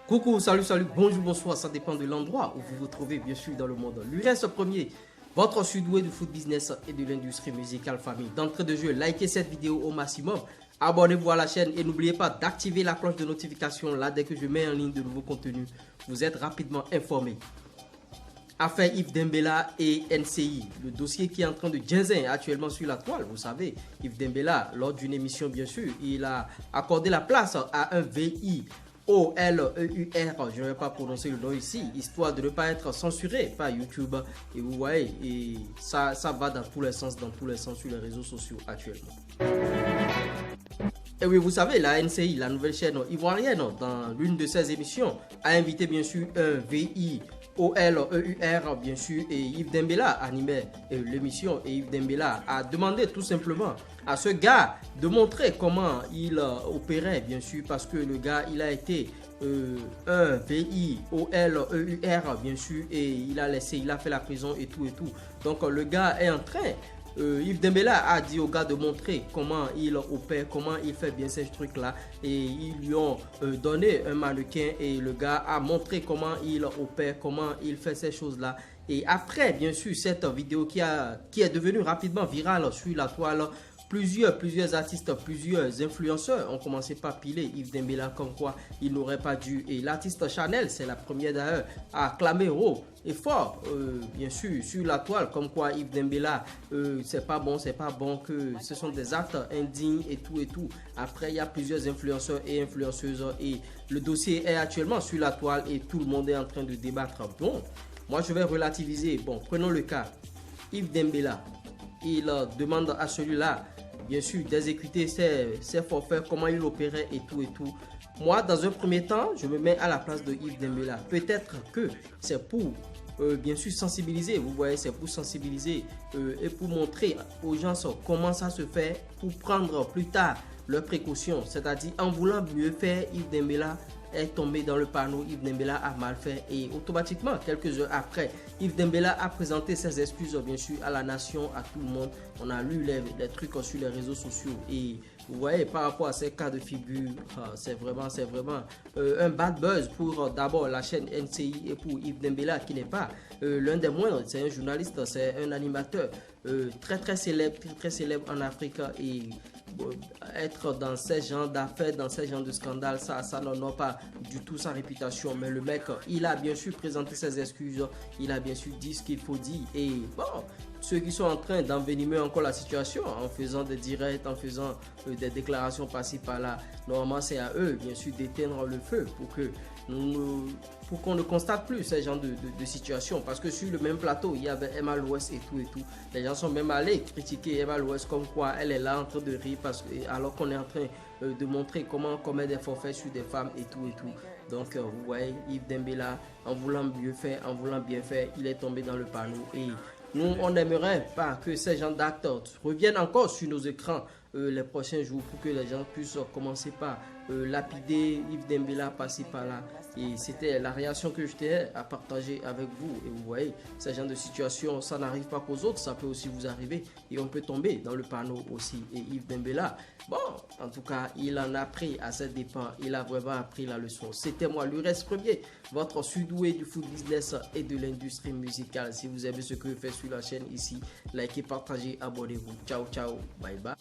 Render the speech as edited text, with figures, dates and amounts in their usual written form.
Coucou, salut, bonjour, bonsoir, ça dépend de l'endroit où vous vous trouvez bien sûr dans le monde. L'URES premier, votre sudoué du foot business et de l'industrie musicale famille. D'entrée de jeu, likez cette vidéo au maximum, abonnez-vous à la chaîne et n'oubliez pas d'activer la cloche de notification là dès que je mets en ligne de nouveaux contenus. Vous êtes rapidement informés. Affaire Yves Dembella et NCI, le dossier qui est en train de ginzer actuellement sur la toile. Vous savez, Yves Dembella, lors d'une émission bien sûr, il a accordé la place à un VIOLEUR, je ne vais pas prononcer le nom ici, histoire de ne pas être censuré par YouTube. Et vous voyez, et ça va dans tous les sens sur les réseaux sociaux actuellement. Et oui, vous savez, la NCI, la nouvelle chaîne ivoirienne, dans l'une de ses émissions, a invité bien sûr un VIOLEUR, bien sûr, et Yves Dembella animait l'émission. Et Yves Dembella a demandé tout simplement à ce gars de montrer comment il opérait, bien sûr, parce que le gars, il a été un VIOLEUR, bien sûr, et il a fait la prison et tout. Donc le gars est en train... Yves Dembella a dit au gars de montrer comment il opère, comment il fait bien ces trucs-là. Et ils lui ont donné un mannequin et le gars a montré comment il opère, comment il fait ces choses-là. Et après, bien sûr, cette vidéo qui est devenue rapidement virale sur la toile, plusieurs artistes, plusieurs influenceurs ont commencé par piler Yves Dembella comme quoi il n'aurait pas dû. Et l'artiste Chanel, c'est la première d'ailleurs, a clamé haut et fort, bien sûr, sur la toile, comme quoi Yves Dembella, c'est pas bon, que ce sont des actes indignes et tout. Après, il y a plusieurs influenceurs et influenceuses et le dossier est actuellement sur la toile et tout le monde est en train de débattre. Bon, moi je vais relativiser. Bon, prenons le cas. Yves Dembella, il demande à celui-là, bien sûr, d'exécuter ses forfaits, comment il opérait et tout. Moi, dans un premier temps, je me mets à la place de Yves Dembella. Peut-être que c'est pour, bien sûr, sensibiliser. Vous voyez, c'est pour sensibiliser et pour montrer aux gens comment ça se fait pour prendre plus tard leurs précautions. C'est-à-dire, en voulant mieux faire, Yves Dembella est tombé dans le panneau, Yves Dembella a mal fait et automatiquement, quelques heures après, Yves Dembella a présenté ses excuses bien sûr à la nation, à tout le monde. On a lu les trucs sur les réseaux sociaux et vous voyez par rapport à ces cas de figure, c'est vraiment un bad buzz pour d'abord la chaîne NCI et pour Yves Dembella qui n'est pas l'un des moindres, c'est un journaliste, c'est un animateur très célèbre en Afrique et être dans ces genres d'affaires, dans ces genres de scandales, ça n'honore pas du tout sa réputation. Mais le mec, il a bien sûr présenté ses excuses, il a bien sûr dit ce qu'il faut dire. Et bon, ceux qui sont en train d'envenimer encore la situation en faisant des directs, en faisant des déclarations par-ci par-là, normalement c'est à eux bien sûr d'éteindre le feu pour qu'on ne constate plus ce genre de situation. Parce que sur le même plateau, il y avait Emma Louès et tout. Les gens sont même allés critiquer Emma Louès comme quoi elle est là en train de rire alors qu'on est en train de montrer comment commettre des forfaits sur des femmes et tout. Donc vous voyez, Yves Dembella, en voulant mieux faire, en voulant bien faire, il est tombé dans le panneau. Et nous, on n'aimerait pas que ces gens d'acteurs reviennent encore sur nos écrans les prochains jours pour que les gens puissent commencer par lapider Yves Dembella par-ci par-là. Et c'était la réaction que j'étais à partager avec vous. Et vous voyez, ce genre de situation, ça n'arrive pas qu'aux autres, ça peut aussi vous arriver. Et on peut tomber dans le panneau aussi. Et Yves Dembella, bon, en tout cas, il en a appris à ses dépens. Il a vraiment appris la leçon. C'était moi, l'URES premier, votre sudoué du foot business et de l'industrie musicale. Si vous aimez ce que je fais sur la chaîne ici, likez, partagez, abonnez-vous. Ciao, bye bye.